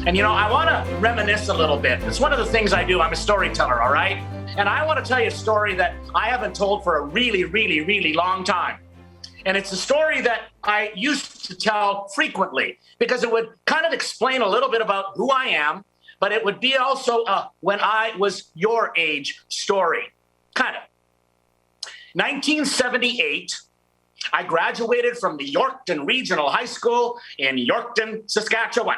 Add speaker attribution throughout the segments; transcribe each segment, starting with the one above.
Speaker 1: And I want to reminisce a little bit. It's one of the things I do. I'm a storyteller, all right? And I want to tell you a story that I haven't told for a really, really, really long time. And it's a story that I used to tell frequently because it would kind of explain a little bit about who I am, but it would be also a when I was your age story, kind of. 1978, I graduated from the Yorkton Regional High School in Yorkton, Saskatchewan.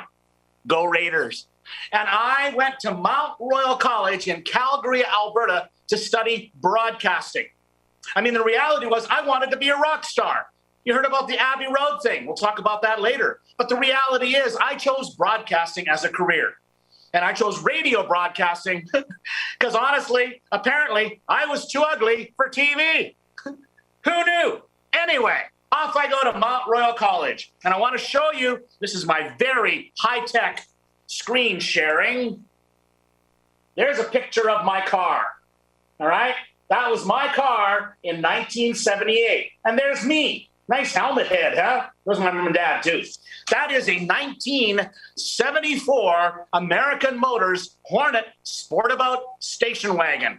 Speaker 1: Go Raiders. And I went to Mount Royal College in Calgary, Alberta to study broadcasting. I mean, the reality was I wanted to be a rock star. You heard about the Abbey Road thing. We'll talk about that later. But the reality is I chose broadcasting as a career. And I chose radio broadcasting because honestly, apparently, I was too ugly for TV. Who knew? Anyway, off I go to Mount Royal College. And I want to show you, this is my very high-tech screen sharing. There's a picture of my car. All right? That was my car in 1978. And there's me. Nice helmet head, huh? Those are my mom and dad, too. That is a 1974 American Motors Hornet Sportabout station wagon.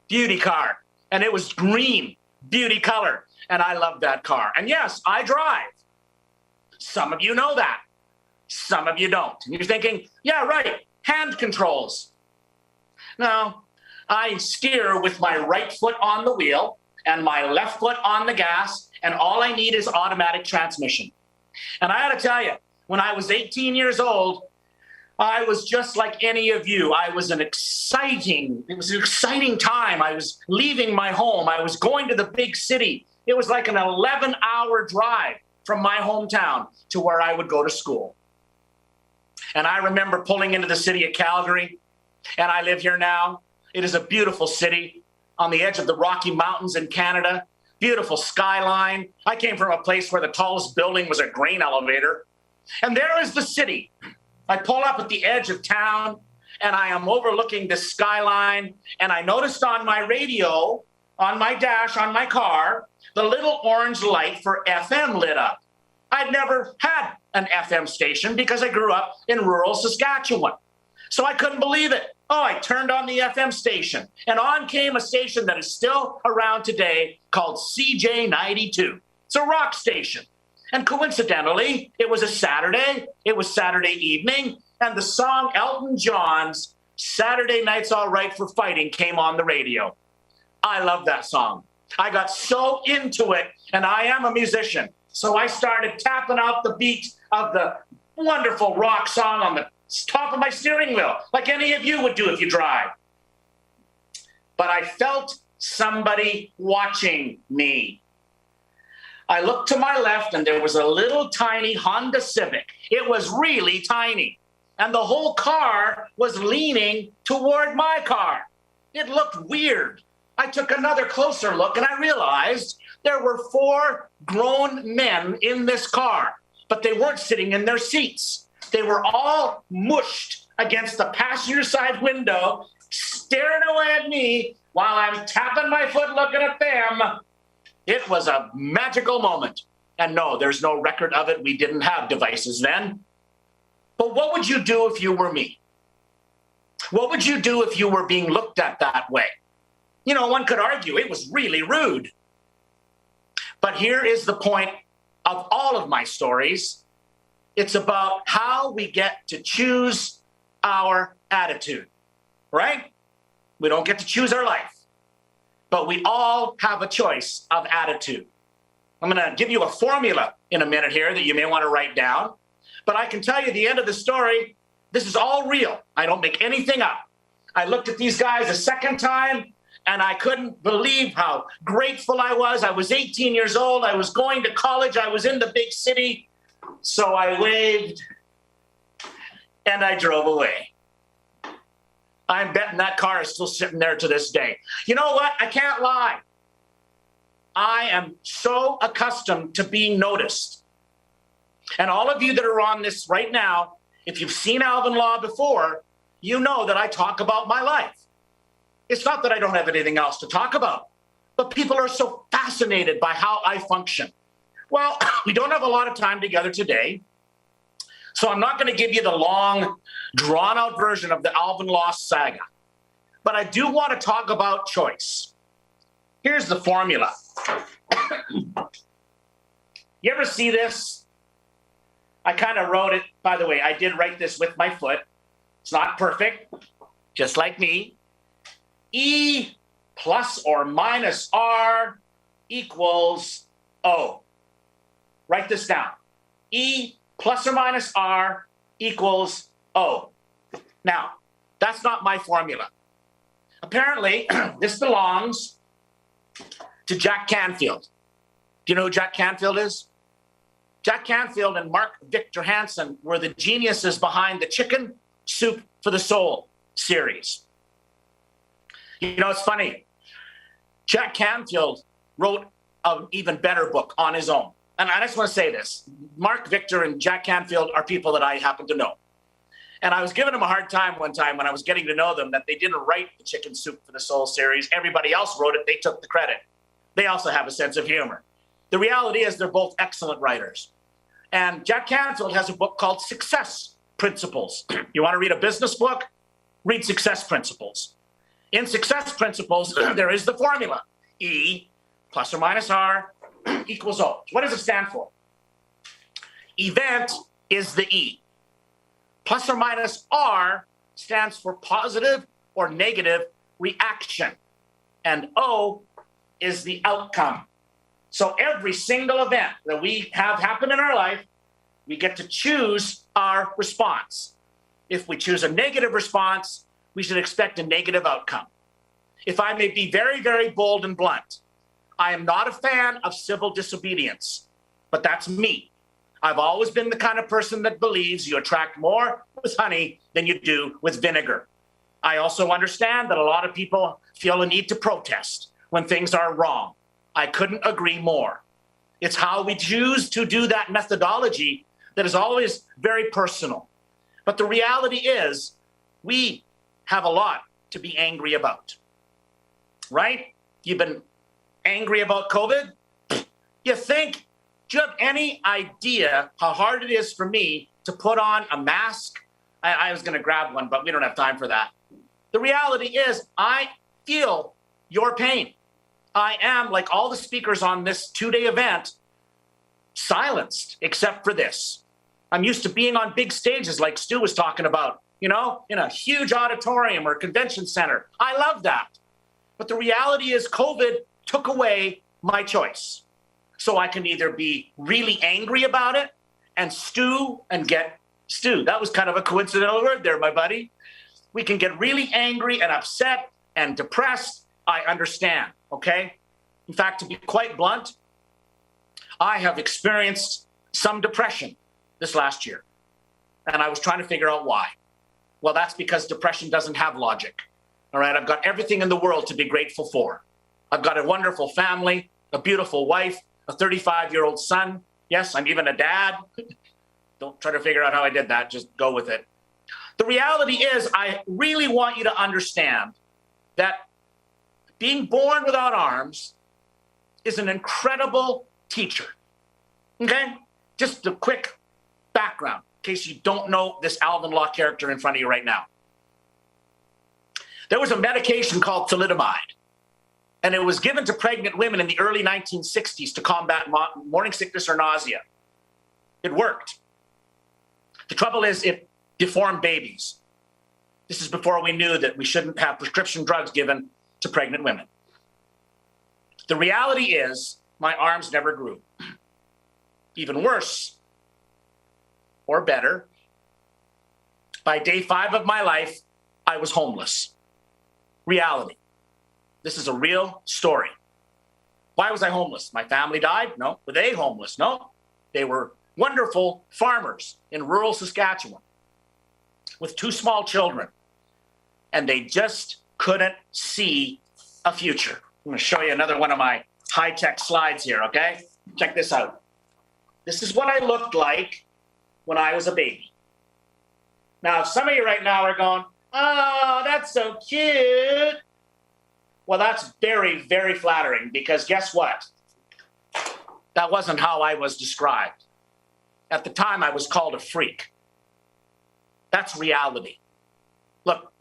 Speaker 1: Beauty car. And it was green, beauty color. And I love that car. And yes, I drive. Some of you know that. Some of you don't. And you're thinking, yeah, right, hand controls. No, I steer with my right foot on the wheel and my left foot on the gas, and all I need is automatic transmission. And I got to tell you, when I was 18 years old, I was just like any of you. It was an exciting time. I was leaving my home. I was going to the big city. It was like an 11-hour drive from my hometown to where I would go to school. And I remember pulling into the city of Calgary, and I live here now. It is a beautiful city on the edge of the Rocky Mountains in Canada. Beautiful skyline. I came from a place where the tallest building was a grain elevator. And there is the city. I pull up at the edge of town, and I am overlooking the skyline, and I noticed on my radio, on my dash, on my car, the little orange light for FM lit up. I'd never had an FM station because I grew up in rural Saskatchewan. So I couldn't believe it. Oh, I turned on the FM station, and on came a station that is still around today called CJ92. It's a rock station. And coincidentally, it was a Saturday. It was Saturday evening, and the song Elton John's Saturday Night's All Right for Fighting came on the radio. I love that song. I got so into it, and I am a musician. So I started tapping out the beat of the wonderful rock song on the top of my steering wheel, like any of you would do if you drive. But I felt somebody watching me. I looked to my left, and there was a little tiny Honda Civic. It was really tiny. And the whole car was leaning toward my car. It looked weird. I took another closer look, and I realized there were 4 grown men in this car, but they weren't sitting in their seats. They were all mushed against the passenger side window, staring away at me while I'm tapping my foot looking at them. It was a magical moment. And no, there's no record of it. We didn't have devices then. But what would you do if you were me? What would you do if you were being looked at that way? One could argue it was really rude. But here is the point of all of my stories. It's about how we get to choose our attitude, right? We don't get to choose our life, but we all have a choice of attitude. I'm going to give you a formula in a minute here that you may want to write down, but I can tell you the end of the story, this is all real. I don't make anything up. I looked at these guys a second time, and I couldn't believe how grateful I was. I was 18 years old. I was going to college. I was in the big city. So I waved, and I drove away. I'm betting that car is still sitting there to this day. You know what? I can't lie. I am so accustomed to being noticed. And all of you that are on this right now, if you've seen Alvin Law before, you know that I talk about my life. It's not that I don't have anything else to talk about, but people are so fascinated by how I function. Well, we don't have a lot of time together today, So I'm not going to give you the long, drawn-out version of the Alvin Law saga. But I do want to talk about choice. Here's the formula. You ever see this? I kind of wrote it. By the way, I did write this with my foot. It's not perfect, just like me. E plus or minus R equals O. Write this down. E plus or minus R equals O. Now, that's not my formula. Apparently, this belongs to Jack Canfield. Do you know who Jack Canfield is? Jack Canfield and Mark Victor Hansen were the geniuses behind the Chicken Soup for the Soul series. You know, it's funny. Jack Canfield wrote an even better book on his own. And I just want to say this. Mark Victor and Jack Canfield are people that I happen to know. And I was giving them a hard time one time when I was getting to know them that they didn't write the Chicken Soup for the Soul series. Everybody else wrote it. They took the credit. They also have a sense of humor. The reality is they're both excellent writers. And Jack Canfield has a book called Success Principles. You want to read a business book? Read Success Principles. In Success Principles, there is the formula. E plus or minus R equals O. What does it stand for? Event is the E. Plus or minus R stands for positive or negative reaction. And O is the outcome. So every single event that we have happen in our life, we get to choose our response. If we choose a negative response, we should expect a negative outcome. If I may be very, very bold and blunt, I am not a fan of civil disobedience, but that's me. I've always been the kind of person that believes you attract more with honey than you do with vinegar. I also understand that a lot of people feel a need to protest when things are wrong. I couldn't agree more. It's how we choose to do that methodology that is always very personal. But the reality is we have a lot to be angry about, right? You've been angry about COVID? You think, do you have any idea how hard it is for me to put on a mask? I was going to grab one, but we don't have time for that. The reality is I feel your pain. I am, like all the speakers on this 2-day event, silenced, except for this. I'm used to being on big stages like Stu was talking about, you know, in a huge auditorium or convention center. I love that. But the reality is COVID took away my choice. So I can either be really angry about it and stew and get stew. That was kind of a coincidental word there, my buddy. We can get really angry and upset and depressed. I understand, okay? In fact, to be quite blunt, I have experienced some depression this last year. And I was trying to figure out why. Well, that's because depression doesn't have logic. All right, I've got everything in the world to be grateful for. I've got a wonderful family, a beautiful wife, a 35-year-old son. Yes, I'm even a dad. Don't try to figure out how I did that. Just go with it. The reality is I really want you to understand that being born without arms is an incredible teacher. Okay? Just a quick background in case you don't know this Alvin Law character in front of you right now. There was a medication called thalidomide, and it was given to pregnant women in the early 1960s to combat morning sickness or nausea. It worked. The trouble is it deformed babies. This is before we knew that we shouldn't have prescription drugs given to pregnant women. The reality is my arms never grew. Even worse, or better, by day 5 of my life, I was homeless. Reality. This is a real story. Why was I homeless? My family died? No. Were they homeless? No. They were wonderful farmers in rural Saskatchewan with 2 small children. And they just couldn't see a future. I'm going to show you another one of my high-tech slides here, okay? Check this out. This is what I looked like when I was a baby. Now, some of you right now are going, oh, that's so cute. Well, that's very, very flattering because guess what? That wasn't how I was described. At the time, I was called a freak. That's reality. Look,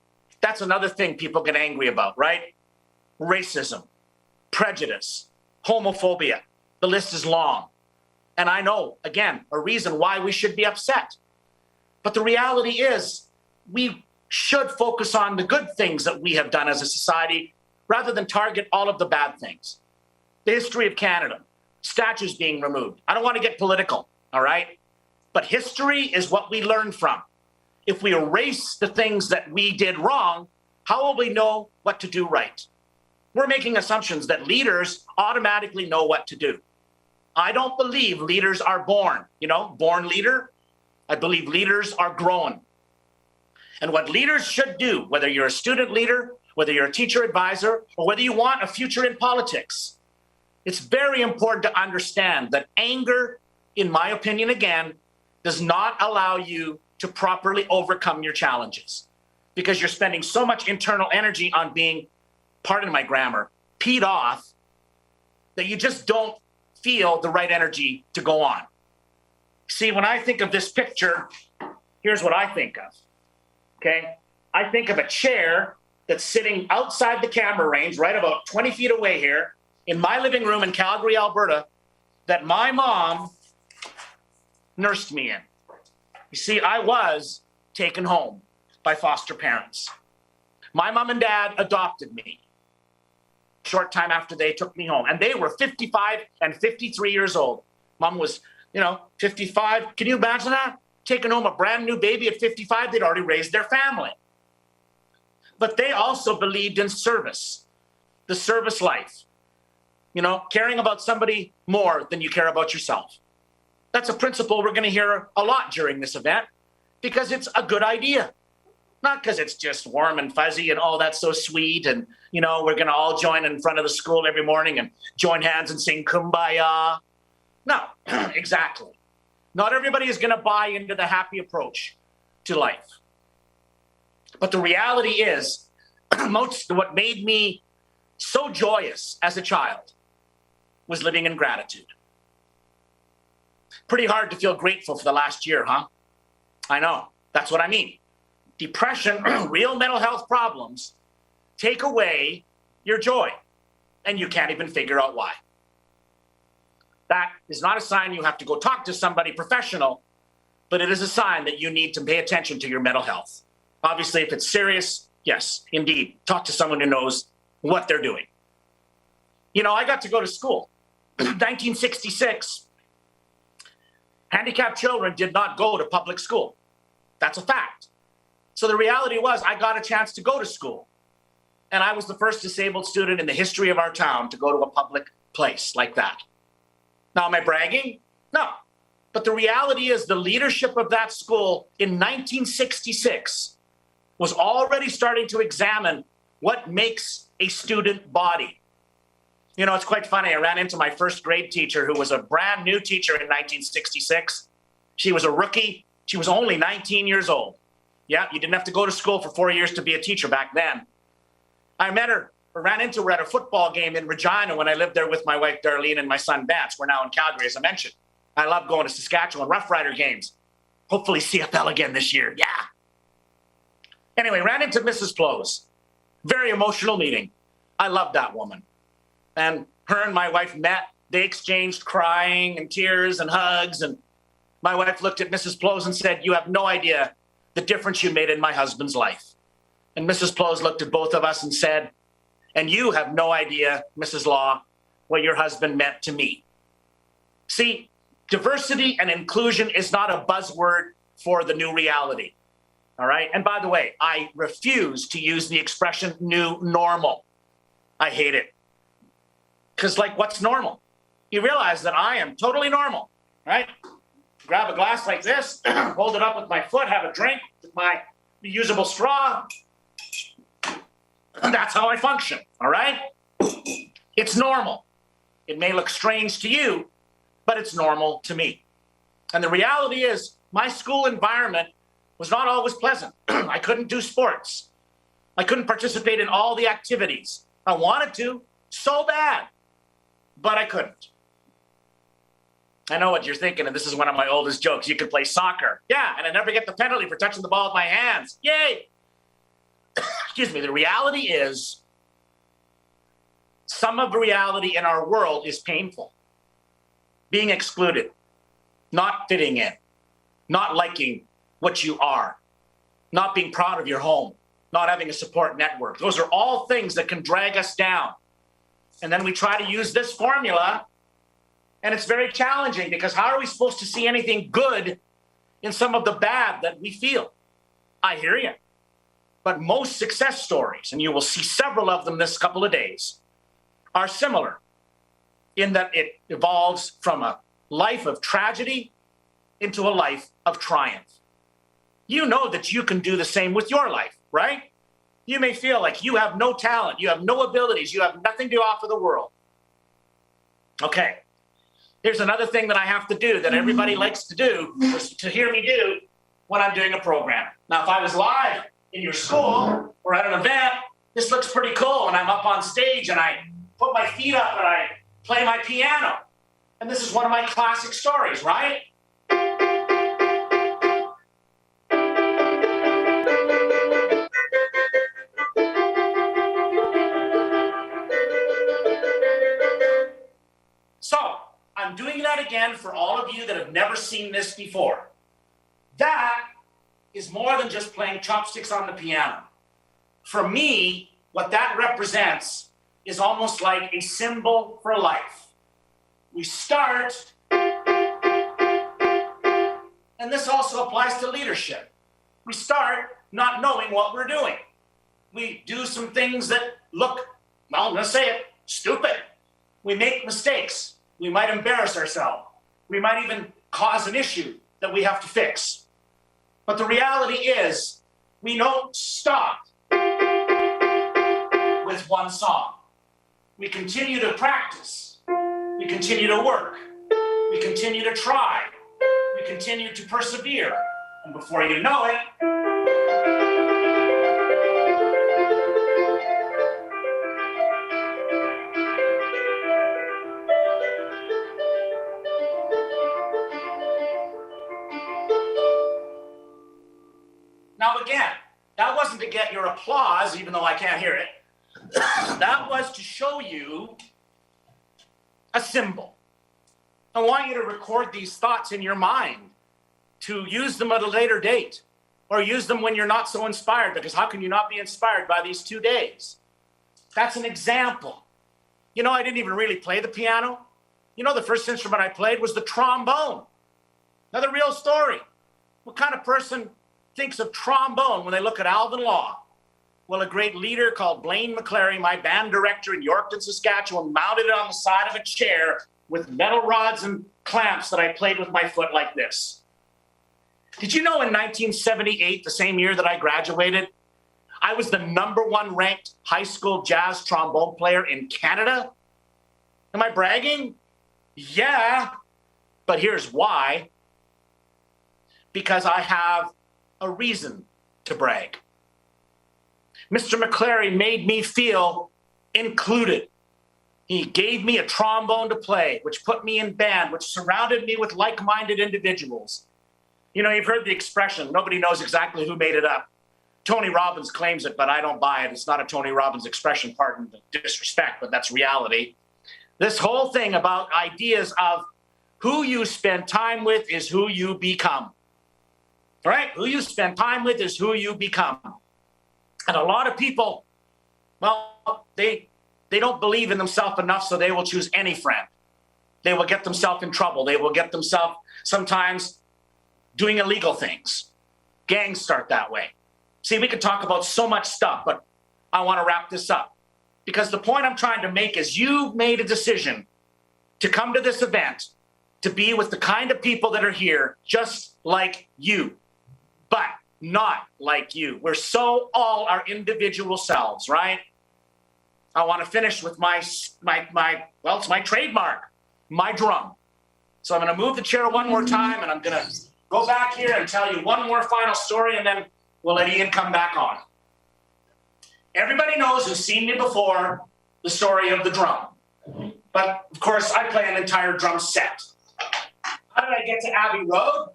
Speaker 1: that's another thing people get angry about, right? Racism, prejudice, homophobia. The list is long. And I know, again, a reason why we should be upset. But the reality is, we should focus on the good things that we have done as a society rather than target all of the bad things. The history of Canada, statues being removed. I don't want to get political, all right? But history is what we learn from. If we erase the things that we did wrong, how will we know what to do right? We're making assumptions that leaders automatically know what to do. I don't believe leaders are born, born leader. I believe leaders are grown. And what leaders should do, whether you're a student leader, whether you're a teacher advisor, or whether you want a future in politics, it's very important to understand that anger, in my opinion, again, does not allow you to properly overcome your challenges because you're spending so much internal energy on being, pardon my grammar, peed off that you just don't feel the right energy to go on. See, when I think of this picture, here's what I think of, okay? I think of a chair that's sitting outside the camera range, right about 20 feet away here, in my living room in Calgary, Alberta, that my mom nursed me in. You see, I was taken home by foster parents. My mom and dad adopted me short time after they took me home. And they were 55 and 53 years old. Mom was, 55. Can you imagine that? Taking home a brand new baby at 55, they'd already raised their family. But they also believed in service, the service life, caring about somebody more than you care about yourself. That's a principle we're going to hear a lot during this event because it's a good idea. Not because it's just warm and fuzzy and, oh, that's so sweet. And, we're going to all join in front of the school every morning and join hands and sing Kumbaya. No, exactly. Not everybody is going to buy into the happy approach to life. But the reality is, what made me so joyous as a child was living in gratitude. Pretty hard to feel grateful for the last year, huh? I know. That's what I mean. Depression, real mental health problems, take away your joy, and you can't even figure out why. That is not a sign you have to go talk to somebody professional, but it is a sign that you need to pay attention to your mental health. Obviously, if it's serious, yes, indeed, talk to someone who knows what they're doing. I got to go to school. 1966, handicapped children did not go to public school. That's a fact. So the reality was I got a chance to go to school. And I was the first disabled student in the history of our town to go to a public place like that. Now, am I bragging? No. But the reality is the leadership of that school in 1966 was already starting to examine what makes a student body. It's quite funny. I ran into my first grade teacher who was a brand new teacher in 1966. She was a rookie. She was only 19 years old. Yeah, you didn't have to go to school for 4 years to be a teacher back then. I met her, or ran into her at a football game in Regina when I lived there with my wife Darlene and my son Vance. We're now in Calgary, as I mentioned. I love going to Saskatchewan Rough Rider games. Hopefully CFL again this year. Yeah. Anyway, ran into Mrs. Plose. Very emotional meeting. I love that woman. And her and my wife met. They exchanged crying and tears and hugs. And my wife looked at Mrs. Plose and said, "You have no idea the difference you made in my husband's life." And Mrs. Plose looked at both of us and said, "And you have no idea, Mrs. Law, what your husband meant to me." See, diversity and inclusion is not a buzzword for the new reality. All right. And by the way, I refuse to use the expression new normal. I hate it. Because, what's normal? You realize that I am totally normal, right? Grab a glass like this, hold it up with my foot, have a drink with my reusable straw. And that's how I function, all right? It's normal. It may look strange to you, but it's normal to me. And the reality is, my school environment was not always pleasant. I couldn't do sports. I couldn't participate in all the activities. I wanted to so bad, but I couldn't. I know what you're thinking, and this is one of my oldest jokes. You could play soccer. Yeah, and I never get the penalty for touching the ball with my hands. Yay! Excuse me. The reality is, some of the reality in our world is painful. Being excluded, not fitting in, not liking what you are, not being proud of your home, not having a support network. Those are all things that can drag us down. And then we try to use this formula, and it's very challenging because how are we supposed to see anything good in some of the bad that we feel? I hear you. But most success stories, and you will see several of them this couple of days, are similar in that it evolves from a life of tragedy into a life of triumph. You know that you can do the same with your life, right? You may feel like you have no talent, you have no abilities, you have nothing to offer the world. Okay, here's another thing that I have to do that everybody likes to do, to hear me do when I'm doing a program. Now, if I was live in your school or at an event, this looks pretty cool when I'm up on stage and I put my feet up and I play my piano. And this is one of my classic stories, right? So, I'm doing that again for all of you that have never seen this before. That is more than just playing chopsticks on the piano. For me, what that represents is almost like a symbol for life. We start, and this also applies to leadership. We start not knowing what we're doing. We do some things that look, well, I'm going to say it, stupid. We make mistakes. We might embarrass ourselves. We might even cause an issue that we have to fix. But the reality is, we don't stop with one song. We continue to practice. We continue to work. We continue to try. We continue to persevere. And before you know it, now again, that wasn't to get your applause, even though I can't hear it. That was to show you a symbol. I want you to record these thoughts in your mind, to use them at a later date, or use them when you're not so inspired, because how can you not be inspired by these 2 days? That's an example. You know, I didn't even really play the piano. You know, the first instrument I played was the trombone. Another real story. What kind of person thinks of trombone when they look at Alvin Law? Well, a great leader called Blaine McClary, my band director in Yorkton, Saskatchewan, mounted it on the side of a chair with metal rods and clamps that I played with my foot like this. Did you know in 1978, the same year that I graduated, I was the #1 ranked high school jazz trombone player in Canada? Am I bragging? Yeah, but here's why. Because I have a reason to brag. Mr. McClary made me feel included. He gave me a trombone to play, which put me in band, which surrounded me with like-minded individuals. You know, you've heard the expression, nobody knows exactly who made it up. Tony Robbins claims it, but I don't buy it. It's not a Tony Robbins expression, pardon the disrespect, but that's reality. This whole thing about ideas of who you spend time with is who you become. All right? Who you spend time with is who you become. And a lot of people, well, they don't believe in themselves enough, so they will choose any friend. They will get themselves in trouble. They will get themselves sometimes doing illegal things. Gangs start that way. See, we could talk about so much stuff, but I want to wrap this up. Because the point I'm trying to make is you've made a decision to come to this event, to be with the kind of people that are here, just like you, but not like you. We're so all our individual selves, right? I want to finish with my well, it's my trademark, my drum. So I'm going to move the chair one more time, and I'm going to go back here and tell you one more final story, and then we'll let Ian come back on. Everybody knows who's seen me before the story of the drum. But, of course, I play an entire drum set. How did I get to Abbey Road?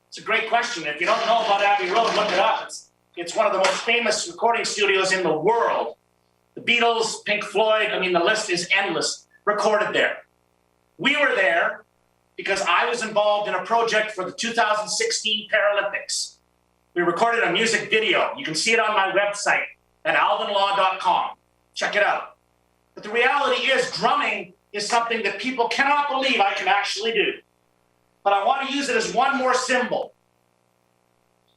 Speaker 1: It's a great question. If you don't know about Abbey Road, look it up. It's one of the most famous recording studios in the world. The Beatles, Pink Floyd, I mean, the list is endless, recorded there. We were there because I was involved in a project for the 2016 Paralympics. We recorded a music video. You can see it on my website at alvinlaw.com. Check it out. But the reality is drumming is something that people cannot believe I can actually do. But I want to use it as one more symbol.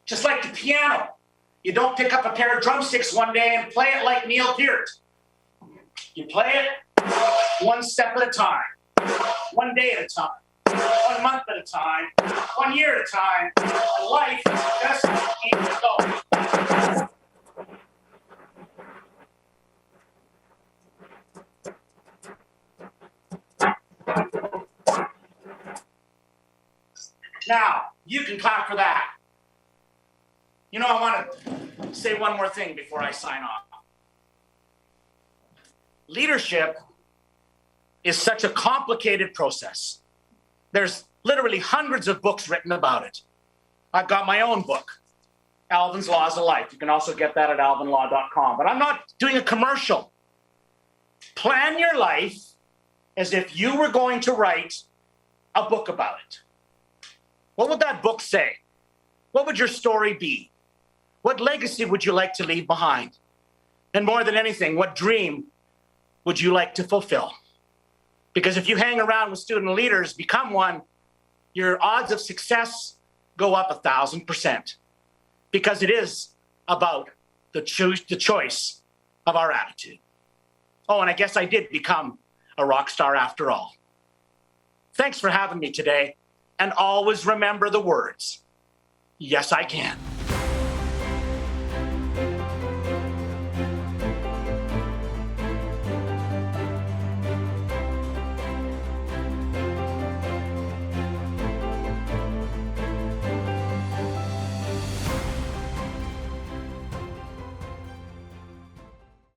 Speaker 1: Just like the piano. You don't pick up a pair of drumsticks one day and play it like Neil Peart. You play it one step at a time, one day at a time, 1 month at a time, 1 year at a time. And life is just a game to go. Now, you can clap for that. You know, I want to say one more thing before I sign off. Leadership is such a complicated process. There's literally hundreds of books written about it. I've got my own book, Alvin's Laws of Life. You can also get that at alvinlaw.com. But I'm not doing a commercial. Plan your life as if you were going to write a book about it. What would that book say? What would your story be? What legacy would you like to leave behind? And more than anything, what dream would you like to fulfill? Because if you hang around with student leaders, become one, your odds of success go up 1,000%. Because it is about the choice of our attitude. Oh, and I guess I did become a rock star after all. Thanks for having me today. And always remember the words, yes, I can.